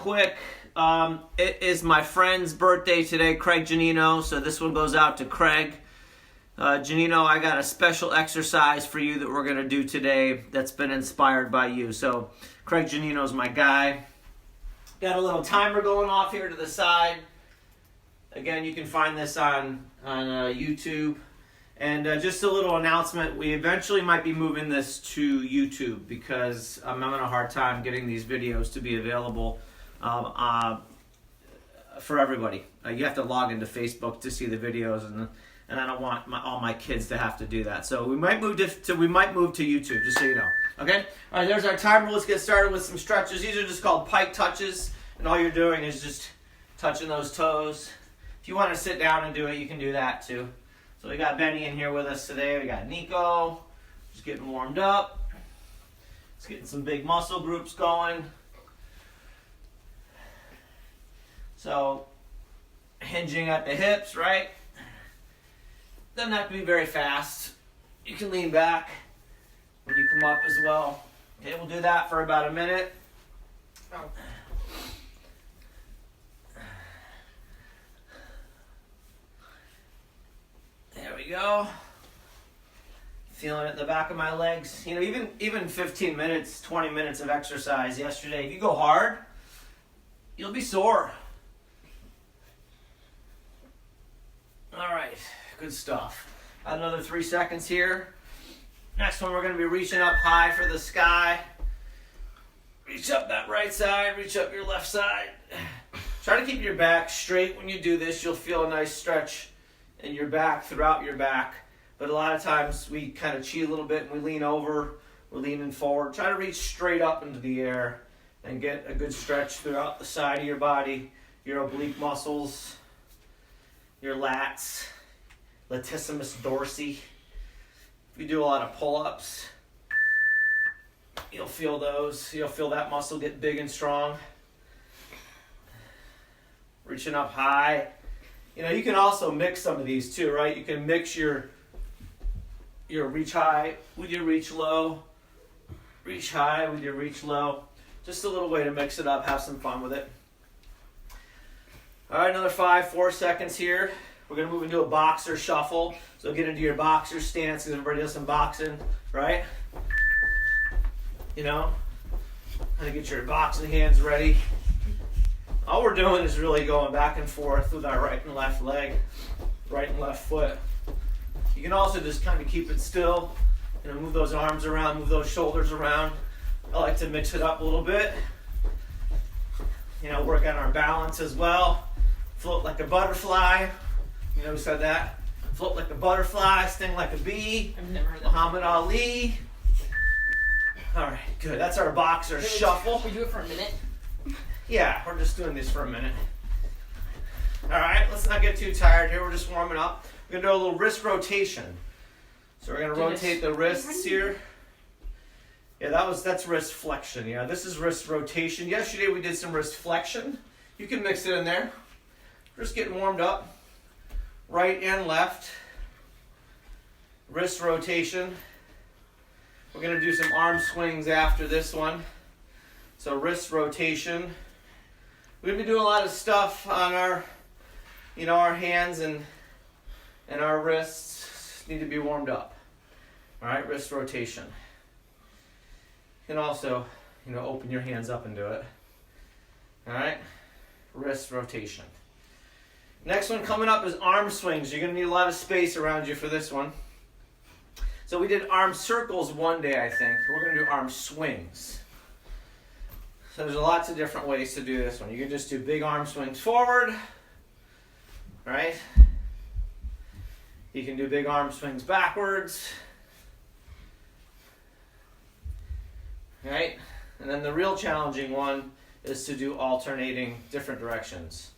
quick. It is my friend's birthday today, Craig Janino, so this one goes out to Craig. Janino, I got a special exercise for you that we're going to do today that's been inspired by you. So Craig Janino's my guy. Got a little timer going off here to the side. Again, you can find this on YouTube. And just a little announcement, we eventually might be moving this to YouTube because I'm having a hard time getting these videos to be available for everybody. You have to log into Facebook to see the videos, and I don't want all my kids to have to do that. So we might move to YouTube, just so you know. Okay? All right, there's our timer. Let's get started with some stretches. These are just called pike touches, and all you're doing is just touching those toes. If you want to sit down and do it, you can do that too. So we got Benny in here with us today. We got Nico, just getting warmed up. Just getting some big muscle groups going. So, hinging at the hips, right? Doesn't have to be very fast. You can lean back when you come up as well. Okay, we'll do that for about a minute. There we go. Feeling it in the back of my legs. You know, even 15 minutes, 20 minutes of exercise yesterday, if you go hard, you'll be sore. All right, good stuff. Got another 3 seconds here. Next one, we're going to be reaching up high for the sky. Reach up that right side, reach up your left side. Try to keep your back straight when you do this. You'll feel a nice stretch in your back, throughout your back. But a lot of times we kind of cheat a little bit and we lean over, we're leaning forward. Try to reach straight up into the air and get a good stretch throughout the side of your body, your oblique muscles, your lats, latissimus dorsi. If you do a lot of pull-ups, you'll feel those. You'll feel that muscle get big and strong. Reaching up high. You know, you can also mix some of these too, right? You can mix your reach high with your reach low. Reach high with your reach low. Just a little way to mix it up. Have some fun with it. All right, another 4 seconds here. We're going to move into a boxer shuffle. So get into your boxer stance because everybody does some boxing, right? You know, kind of get your boxing hands ready. All we're doing is really going back and forth with our right and left leg, right and left foot. You can also just kind of keep it still, you know, move those arms around, move those shoulders around. I like to mix it up a little bit. You know, work on our balance as well. Float like a butterfly. You know who said that? Float like a butterfly, sting like a bee. I've never heard that. Muhammad Ali. All right, good. That's our boxer shuffle. We do it for a minute. Yeah, we're just doing this for a minute. All right, let's not get too tired here. We're just warming up. We're going to do a little wrist rotation. So we're going to rotate the wrists here. Yeah, that's wrist flexion. Yeah, this is wrist rotation. Yesterday we did some wrist flexion. You can mix it in there. Just getting warmed up. Right and left. Wrist rotation. We're going to do some arm swings after this one. So wrist rotation. We're going to be doing a lot of stuff on our hands and our wrists need to be warmed up. All right, wrist rotation. You can also, open your hands up and do it. All right, wrist rotation. Next one coming up is arm swings. You're going to need a lot of space around you for this one. So we did arm circles one day, I think. We're going to do arm swings. So there's lots of different ways to do this one. You can just do big arm swings forward, right? You can do big arm swings backwards, right? And then the real challenging one is to do alternating different directions.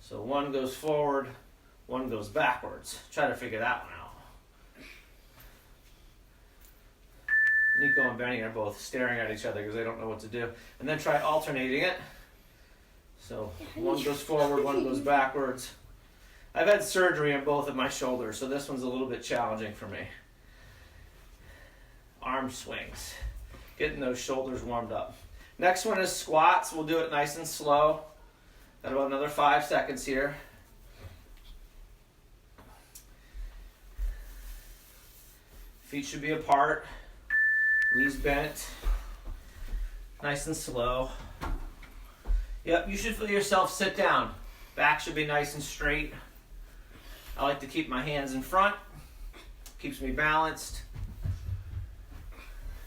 So one goes forward, one goes backwards. Try to figure that one out. Nico and Benny are both staring at each other because they don't know what to do. And then try alternating it. So one goes forward, one goes backwards. I've had surgery on both of my shoulders, so this one's a little bit challenging for me. Arm swings. Getting those shoulders warmed up. Next one is squats. We'll do it nice and slow. Got about another 5 seconds here. Feet should be apart. Knees bent. Nice and slow. Yep, you should feel yourself sit down. Back should be nice and straight. I like to keep my hands in front. Keeps me balanced.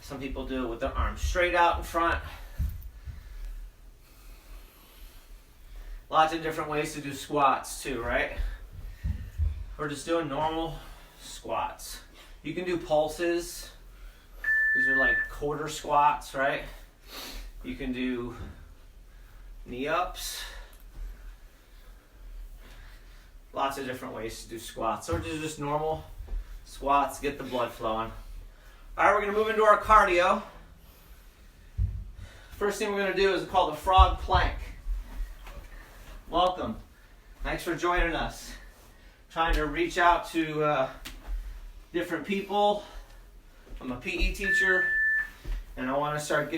Some people do it with their arms straight out in front. Lots of different ways to do squats too, right? We're just doing normal squats. You can do pulses. These are like quarter squats, right? You can do knee ups. Lots of different ways to do squats. Or just normal squats, get the blood flowing. All right, we're going to move into our cardio. First thing we're going to do is called the frog plank. Welcome. Thanks for joining us. Trying to reach out to different people. I'm a PE teacher, and I want to start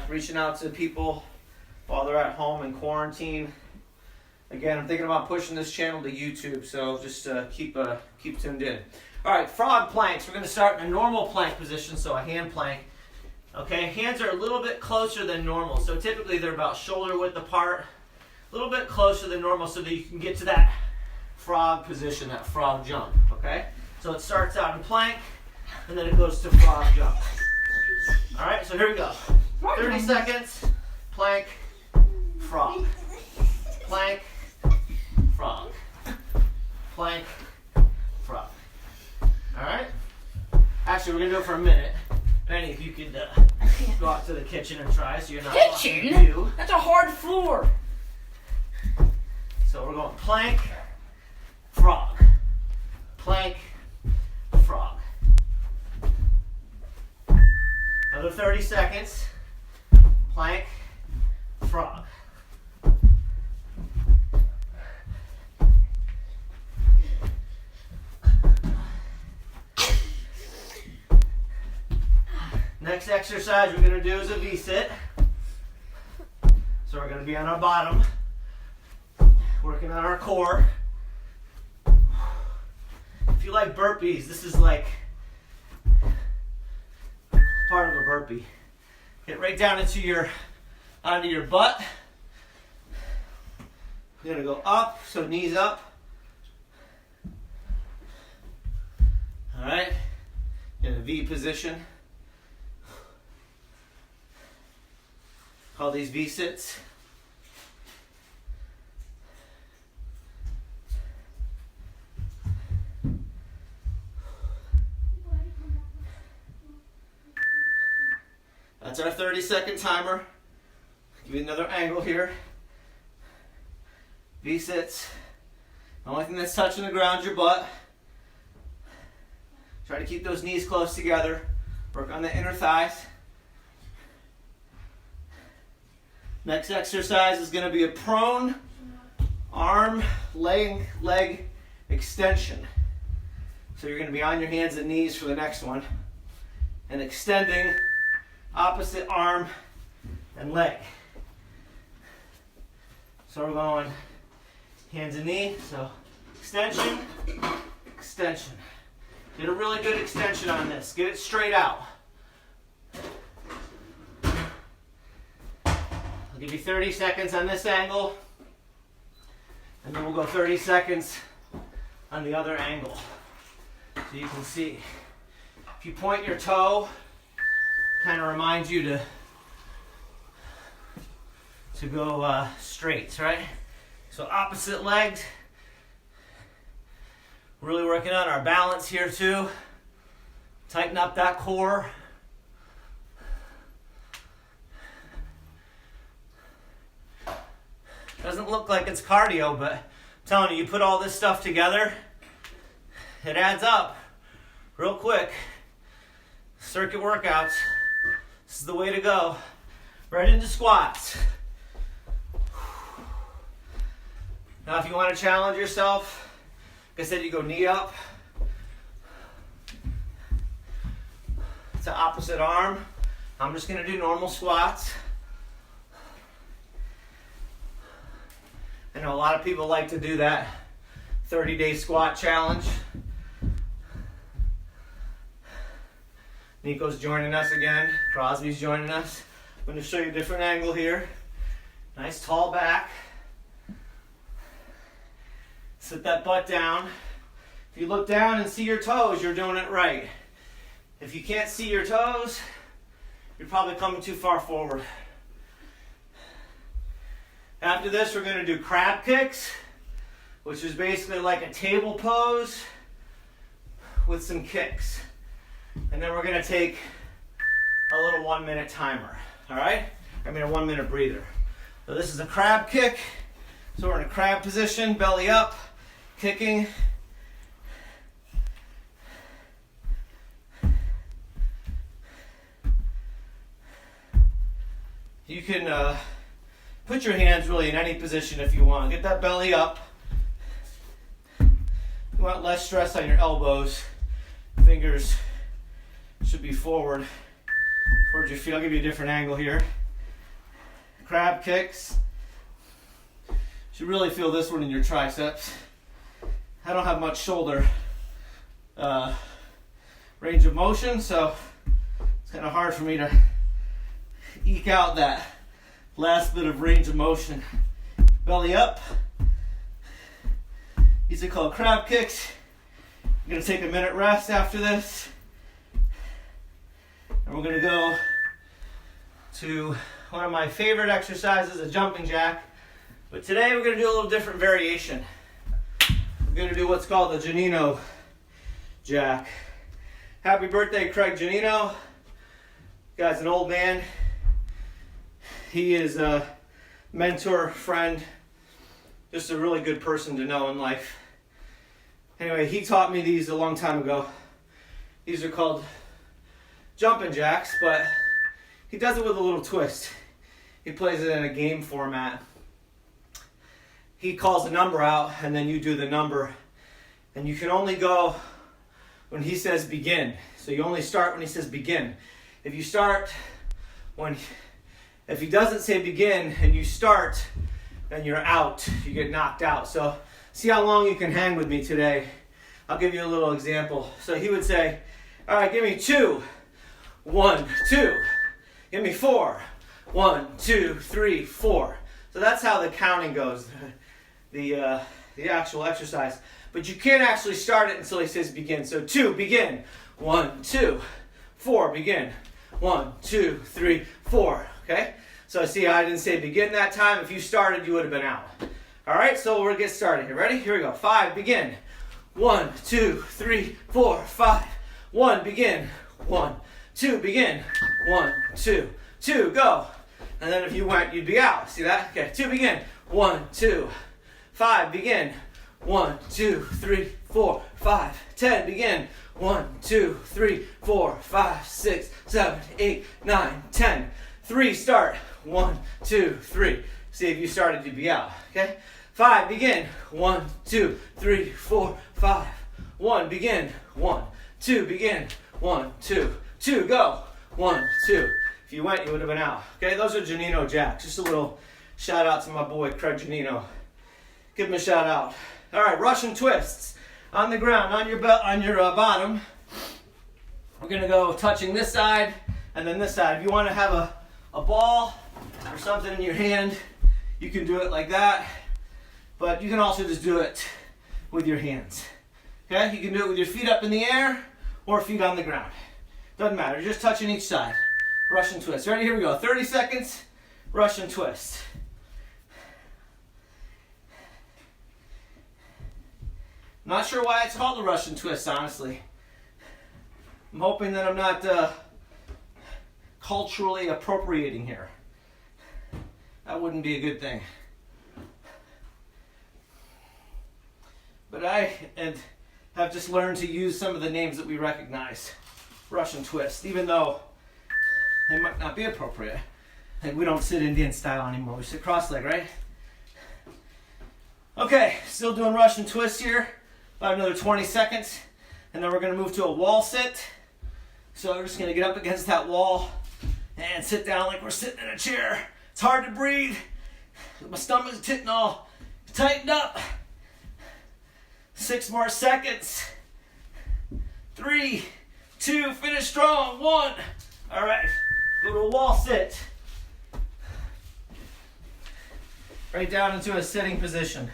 reaching out to people while they're at home in quarantine. Again, I'm thinking about pushing this channel to YouTube, so just keep tuned in. All right, frog planks. We're going to start in a normal plank position, so a hand plank. Okay, hands are a little bit closer than normal, so typically they're about shoulder width apart, a little bit closer than normal, so that you can get to that frog position, that frog jump. Okay, so it starts out in plank, and then it goes to frog jump. All right, so here we go. 30 seconds. Plank, frog. Plank, frog. Plank, frog. All right? Actually, we're going to do it for a minute. Benny, if you could go out to the kitchen and try so you're not blocking view. That's a hard floor. So we're going plank, frog. Plank, frog. Another 30 seconds. Plank, frog. Next exercise we're going to do is a V-sit. So we're going to be on our bottom, working on our core. If you like burpees, this is like part of a burpee. Get right down onto your butt. We're going to go up, so knees up. All right, in a V position. Call these V-sits. That's our 30-second timer. Give you another angle here. V-sits. The only thing that's touching the ground is your butt. Try to keep those knees close together. Work on the inner thighs. Next exercise is going to be a prone arm leg extension. So you're going to be on your hands and knees for the next one and extending opposite arm and leg. So we're going hands and knee. So extension, extension. Get a really good extension on this. Get it straight out. I'll give you 30 seconds on this angle, and then we'll go 30 seconds on the other angle. So you can see, if you point your toe, kind of reminds you to go straight, right? So opposite legs. Really working on our balance here too. Tighten up that core. Doesn't look like it's cardio, but I'm telling you, you put all this stuff together, it adds up real quick. Circuit workouts, this is the way to go. Right into squats. Now if you want to challenge yourself, like I said, you go knee up. It's the opposite arm. I'm just going to do normal squats. I know a lot of people like to do that 30-day squat challenge. Nico's joining us again. Crosby's joining us. I'm going to show you a different angle here. Nice tall back. Sit that butt down. If you look down and see your toes, you're doing it right. If you can't see your toes, you're probably coming too far forward. After this, we're going to do crab kicks, which is basically like a table pose with some kicks. And then we're going to take a little 1-minute timer, all right? I mean a 1-minute breather. So this is a crab kick. So we're in a crab position, belly up, kicking. You can put your hands really in any position if you want. Get that belly up. You want less stress on your elbows. Fingers should be forward towards your feet. I'll give you a different angle here. Crab kicks. You should really feel this one in your triceps. I don't have much shoulder range of motion, so it's kind of hard for me to eke out that last bit of range of motion. Belly up. These are called crab kicks. I'm going to take a minute rest after this. And we're going to go to one of my favorite exercises, a jumping jack. But today we're going to do a little different variation. We're going to do what's called the Giannino jack. Happy birthday, Craig Giannino. Guy's an old man. He is a mentor, friend, just a really good person to know in life. Anyway, he taught me these a long time ago. These are called jumping jacks, but he does it with a little twist. He plays it in a game format. He calls a number out, and then you do the number. And you can only go when he says begin. So you only start when he says begin. If you start if he doesn't say begin and you start, then you're out. You get knocked out. So see how long you can hang with me today. I'll give you a little example. So he would say, all right, give me 2, 1, 2. Give me 4, 1, 2, 3, 4. So that's how the counting goes, the actual exercise. But you can't actually start it until he says begin. So 2, begin. 1, 2, 4, begin. 1, 2, 3, 4. Okay? So see, I didn't say begin that time. If you started, you would have been out. All right, so we're going to get started. You ready? Here we go. 5, begin. 1, 2, 3, 4, 5. 1, begin. 1, 2, begin. 1, 2, 2, go. And then if you went, you'd be out. See that? Okay, 2, begin. 1, 2, 5, begin. 1, 2, 3, 4, 5. 10, begin. 1, 2, 3, 4, 5, 6, 7, 8, 9, 10. 3, start. 1, 2, 3. See, if you started, you'd be out. Okay? 5, begin. 1, 2, 3, 4, 5. 1, begin. 1, 2, begin. 1, 2, 2, go. 1, 2. If you went, you would have been out. Okay, those are Giannino jacks. Just a little shout out to my boy Craig Giannino. Give him a shout out. All right, Russian twists on the ground, on your bottom. We're gonna go touching this side and then this side. If you want to have a ball or something in your hand, you can do it like that. But you can also just do it with your hands. Okay, you can do it with your feet up in the air or feet on the ground. Doesn't matter, you're just touching each side. Russian twist. Ready? Here we go. 30 seconds, Russian twist. I'm not sure why it's called the Russian twist, honestly. I'm hoping that I'm not culturally appropriating here. That wouldn't be a good thing. But I have just learned to use some of the names that we recognize. Russian twist, even though they might not be appropriate. Like we don't sit Indian style anymore. We sit cross-legged, right? Okay, still doing Russian twist here. About another 20 seconds. And then we're going to move to a wall sit. So we're just going to get up against that wall and sit down like we're sitting in a chair. It's hard to breathe. My stomach's getting all Tighten up. 6 more seconds. 3, 2, finish strong. 1. All right, go to a wall sit. Right down into a sitting position. You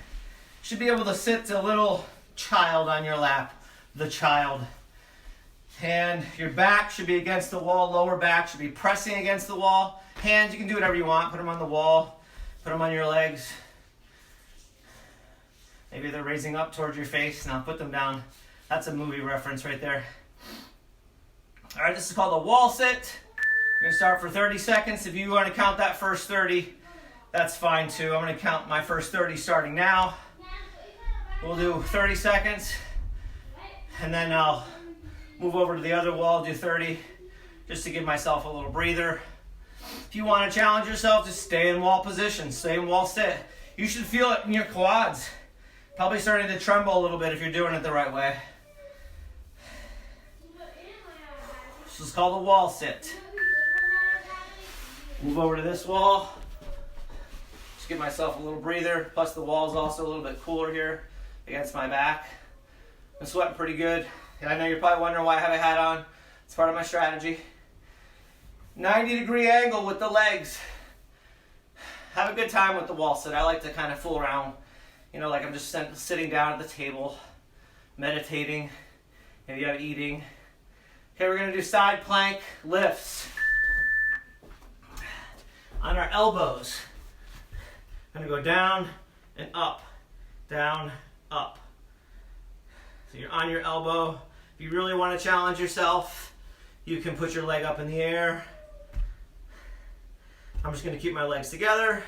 should be able to sit a little child on your lap, the child. And your back should be against the wall, lower back should be pressing against the wall. Hands, you can do whatever you want. Put them on the wall, put them on your legs. Maybe they're raising up towards your face. Now put them down. That's a movie reference right there. All right, this is called a wall sit. You're gonna start for 30 seconds. If you want to count that first 30, that's fine too. I'm gonna count my first 30 starting now. We'll do 30 seconds, and then I'll move over to the other wall, do 30, just to give myself a little breather. If you want to challenge yourself, just stay in wall position, stay in wall sit. You should feel it in your quads. Probably starting to tremble a little bit if you're doing it the right way. This is called a wall sit. Move over to this wall. Just give myself a little breather. Plus the wall is also a little bit cooler here against my back. I'm sweating pretty good. And I know you're probably wondering why I have a hat on. It's part of my strategy. 90-degree angle with the legs. Have a good time with the wall sit. I like to kind of fool around. You know, like I'm just sitting down at the table, meditating, maybe I'm eating. Okay, we're gonna do side plank lifts. On our elbows. Gonna go down and up, down, up. So you're on your elbow. If you really want to challenge yourself, you can put your leg up in the air. I'm just gonna keep my legs together.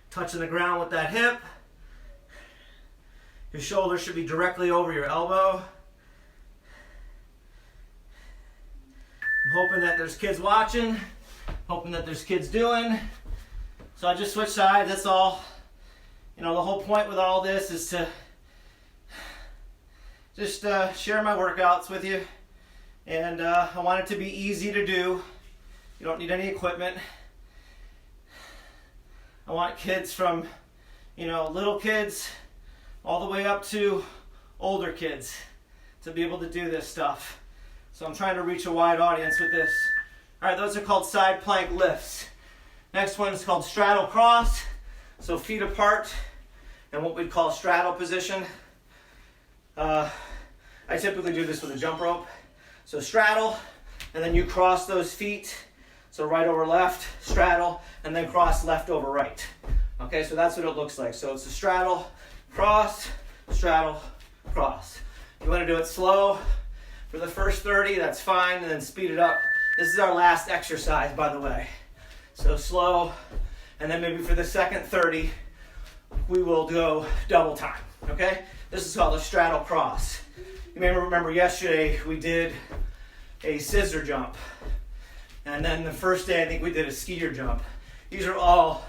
Touching the ground with that hip. Your shoulder should be directly over your elbow. I'm hoping that there's kids watching. Hoping that there's kids doing. So I just switched sides, that's all. You know, the whole point with all this is to just share my workouts with you. And I want it to be easy to do. You don't need any equipment. I want kids from, you know, little kids all the way up to older kids to be able to do this stuff. So I'm trying to reach a wide audience with this. All right, those are called side plank lifts. Next one is called straddle cross. So feet apart in what we'd call straddle position. I typically do this with a jump rope. So straddle, and then you cross those feet. So right over left, straddle, and then cross left over right. Okay, so that's what it looks like. So it's a straddle, cross, cross. You want to do it slow for the first 30, that's fine, and then speed it up. This is our last exercise, by the way. So slow, and then maybe for the second 30, we will go double time, okay? This is called a straddle cross. You may remember yesterday we did a scissor jump. And then the first day, I think we did a skier jump. These are all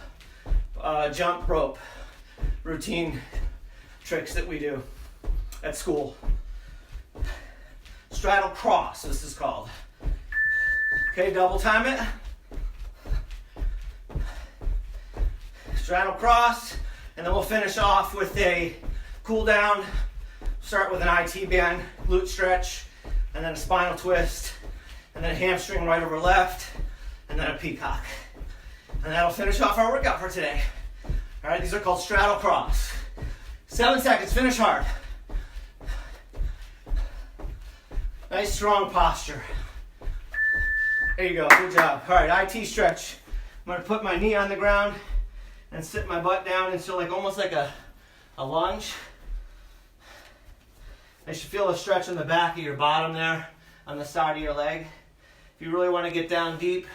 jump rope routine tricks that we do at school. Straddle cross, this is called. Okay, double time it. Straddle cross, and then we'll finish off with a cool down. Start with an IT band, glute stretch, and then a spinal twist, and then a hamstring right over left, and then a peacock. And that'll finish off our workout for today. All right, these are called straddle cross. 7 seconds, finish hard. Nice strong posture. There you go, good job. All right, IT stretch. I'm gonna put my knee on the ground and sit my butt down into almost like a lunge. I should feel a stretch in the back of your bottom there on the side of your leg. If you really want to get down deep,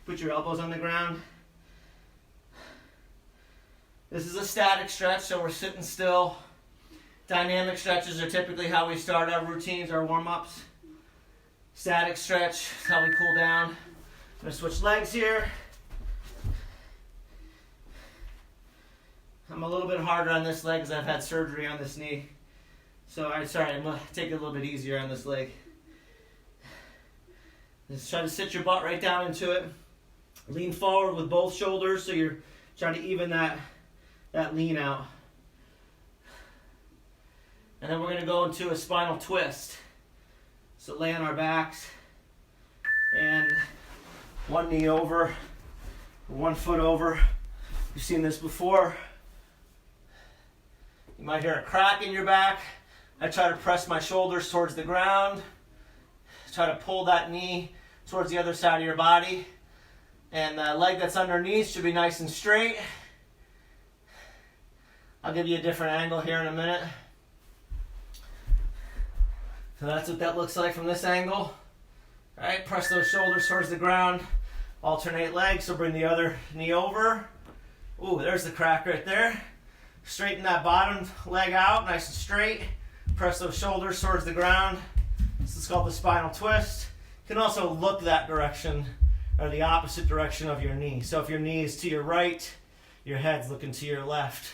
put your elbows on the ground. This is a static stretch, so we're sitting still. Dynamic stretches are typically how we start our routines, our warm-ups. Static stretch is how we cool down. I'm going to switch legs here. I'm a little bit harder on this leg because I've had surgery on this knee. So I'm going to take it a little bit easier on this leg. Just try to sit your butt right down into it. Lean forward with both shoulders so you're trying to even that that lean out. And then we're going to go into a spinal twist. So lay on our backs and one knee over, 1 foot over. You've seen this before. You might hear a crack in your back. I try to press my shoulders towards the ground. Try to pull that knee towards the other side of your body. And the leg that's underneath should be nice and straight. I'll give you a different angle here in a minute. So that's what that looks like from this angle. All right, press those shoulders towards the ground. Alternate legs, so bring the other knee over. Ooh, there's the crack right there. Straighten that bottom leg out, nice and straight. Press those shoulders towards the ground. This is called the spinal twist. You can also look that direction, or the opposite direction of your knee. So if your knee is to your right, your head's looking to your left.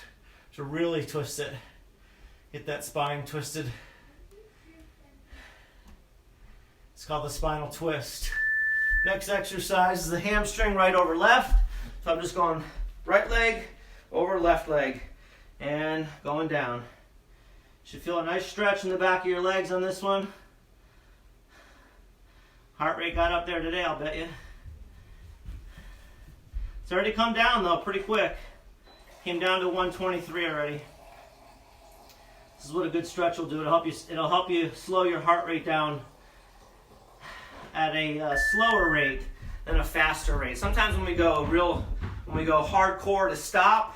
To really twist it. Get that spine twisted. It's called the spinal twist. Next exercise is the hamstring right over left. So I'm just going right leg over left leg and going down. Should feel a nice stretch in the back of your legs on this one. Heart rate got up there today, I'll bet you. It's already come down though, pretty quick. Came down to 123 already. This is what a good stretch will do. It'll help you slow your heart rate down at a slower rate than a faster rate. Sometimes when we go hardcore to stop,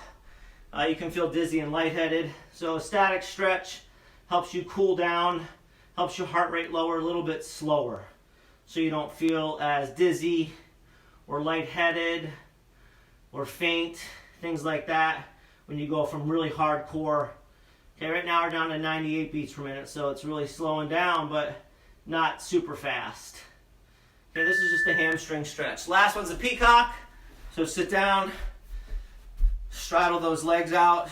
you can feel dizzy and lightheaded. So a static stretch helps you cool down, helps your heart rate lower a little bit slower, so you don't feel as dizzy or lightheaded or faint, things like that when you go from really hardcore. Okay, right now we're down to 98 beats per minute, so it's really slowing down, but not super fast. Okay, this is just a hamstring stretch. Last one's a peacock. So sit down, straddle those legs out,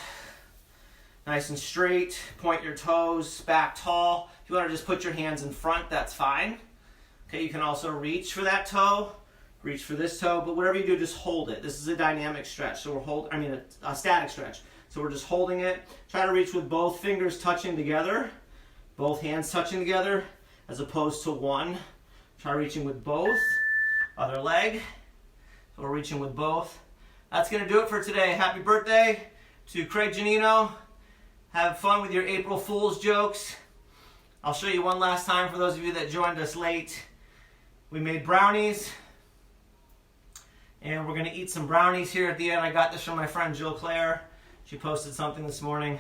nice and straight, point your toes back tall. If you want to just put your hands in front, that's fine. Okay, you can also reach for that toe, reach for this toe, but whatever you do, just hold it. This is a dynamic stretch, so a static stretch. So we're just holding it. Try to reach with both fingers touching together, both hands touching together, as opposed to one. Try reaching with both. Other leg. So we're reaching with both. That's going to do it for today. Happy birthday to Craig Giannino. Have fun with your April Fool's jokes. I'll show you one last time for those of you that joined us late. We made brownies. And we're going to eat some brownies here at the end. I got this from my friend Jill Claire. She posted something this morning.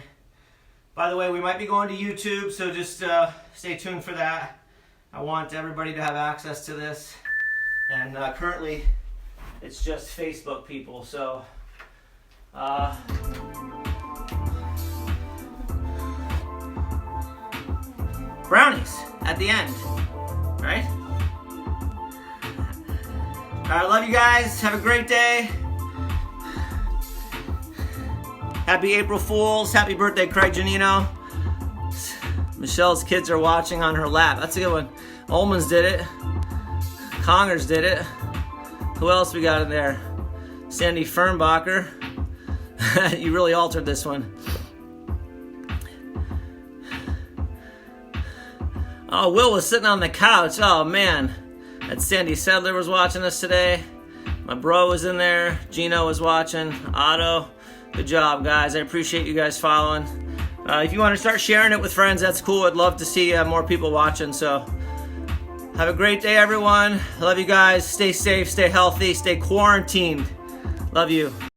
By the way, we might be going to YouTube, so just stay tuned for that. I want everybody to have access to this. And currently, it's just Facebook people, so brownies at the end, right? I love you guys. Have a great day. Happy April Fools. Happy birthday, Craig Giannino. Michelle's kids are watching on her lap. That's a good one. Ullman's did it. Congers did it. Who else we got in there? Sandy Fernbacher. You really altered this one. Oh, Will was sitting on the couch. Oh, man. That Sandy Sedler was watching us today. My bro was in there. Gino was watching. Otto. Good job, guys. I appreciate you guys following. If you want to start sharing it with friends, that's cool. I'd love to see more people watching. So have a great day, everyone. I love you guys. Stay safe, stay healthy, stay quarantined. Love you.